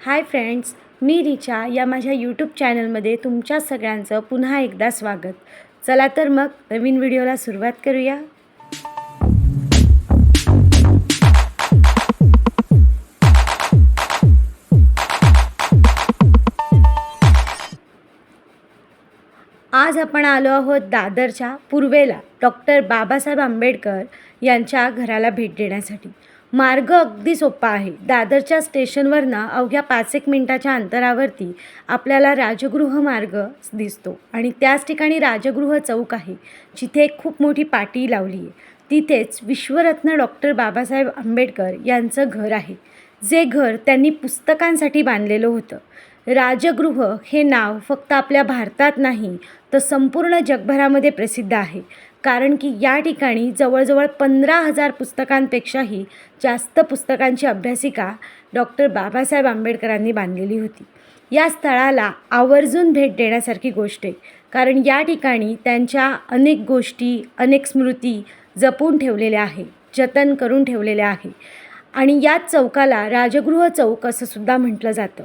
Hi friends, मी रिचा या माझ्या YouTube चॅनलमध्ये तुमच्या सगळ्यांचं पुन्हा एकदा स्वागत. चला तर मग नवीन व्हिडिओला सुरुवात करूया. आज आपण आलो आहोत दादरच्या पूर्वेला डॉक्टर बाबासाहेब आंबेडकर यांच्या घराला भेट देण्यासाठी. मार्ग अगदी सोपा आहे. दादरच्या स्टेशनवरनं अवघ्या 5-1 मिनिटाच्या अंतरावरती आपल्याला राजगृह मार्ग दिसतो आणि त्याच ठिकाणी राजगृह चौक आहे, जिथे एक खूप मोठी पाटी लावली आहे. तिथेच विश्वरत्न डॉक्टर बाबासाहेब आंबेडकर यांचं घर आहे, जे घर त्यांनी पुस्तकांसाठी बांधलेलं होतं. राजगृह हे नाव फक्त आपल्या भारतात नाही तर संपूर्ण जगभरामध्ये प्रसिद्ध आहे, कारण की या ठिकाणी जवळजवळ 15,000 पुस्तकांपेक्षाही जास्त पुस्तकांची अभ्यासिका डॉक्टर बाबासाहेब आंबेडकरांनी बांधलेली होती. या स्थळाला आवर्जून भेट देण्यासारखी गोष्ट आहे, कारण या ठिकाणी त्यांच्या अनेक गोष्टी, अनेक स्मृती जपून ठेवलेल्या आहे, जतन करून ठेवलेल्या आहे. आणि याच चौकाला राजगृह चौक असं सुद्धा म्हटलं जातं.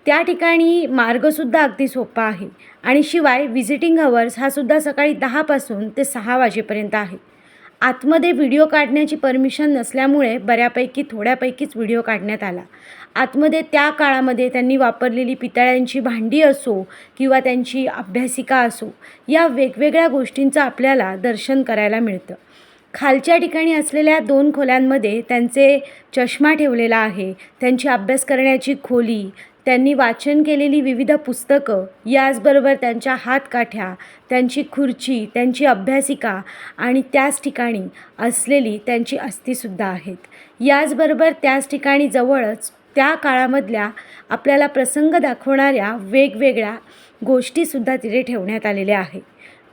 त्या ठिकाणी मार्गसुद्धा अगदी सोपा आहे आणि शिवाय व्हिजिटिंग अवर्स हा सुद्धा सकाळी 10 पासून ते 6 वाजेपर्यंत आहे. आतमध्ये व्हिडिओ काढण्याची परमिशन नसल्यामुळे थोड्यापैकीच व्हिडिओ काढण्यात आला. आतमध्ये त्या काळामध्ये त्यांनी वापरलेली पितळ्यांची भांडी असो किंवा त्यांची अभ्यासिका असो, या वेगवेगळ्या गोष्टींचं आपल्याला दर्शन करायला मिळतं. खालच्या ठिकाणी असलेल्या 2 खोल्यांमध्ये त्यांचे चष्मा ठेवलेला आहे, त्यांची अभ्यास करण्याची खोली, त्यांनी वाचन केलेली विविध पुस्तकं, याचबरोबर त्यांच्या हातकाठ्या, त्यांची खुर्ची, त्यांची अभ्यासिका आणि त्याच ठिकाणी असलेली त्यांची अस्थिसुद्धा आहेत. याचबरोबर त्याच ठिकाणी जवळच त्या काळामधल्या आपल्याला प्रसंग दाखवणाऱ्या वेगवेगळ्या गोष्टीसुद्धा तिथे ठेवण्यात आलेल्या आहेत.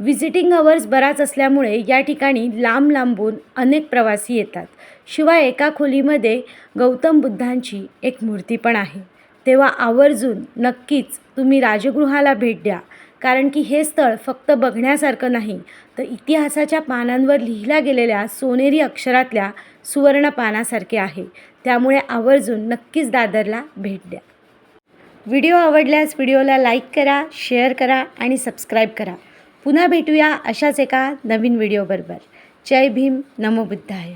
व्हिजिटिंग अवर्स बराच असल्यामुळे या ठिकाणी लांब लांबून अनेक प्रवासी येतात. शिवाय एका खोलीमध्ये गौतम बुद्धांची एक मूर्ती पण आहे. तेव्हा आवर्जून नक्कीच तुम्ही राजगृहाला भेट द्या, कारण की हे स्थळ फक्त बघण्यासारखं नाही तर इतिहासाच्या पानांवर लिहिल्या गेलेल्या सोनेरी अक्षरातल्या सुवर्ण पानासारखे आहे. त्यामुळे आवर्जून नक्कीच दादरला भेट द्या. व्हिडिओ आवडल्यास व्हिडिओला लाईक करा, शेअर करा आणि सबस्क्राईब करा. पुन्हा भेटूया अशाच एका नवीन व्हिडिओबरोबर. जय भीम, नमो बुद्धाय.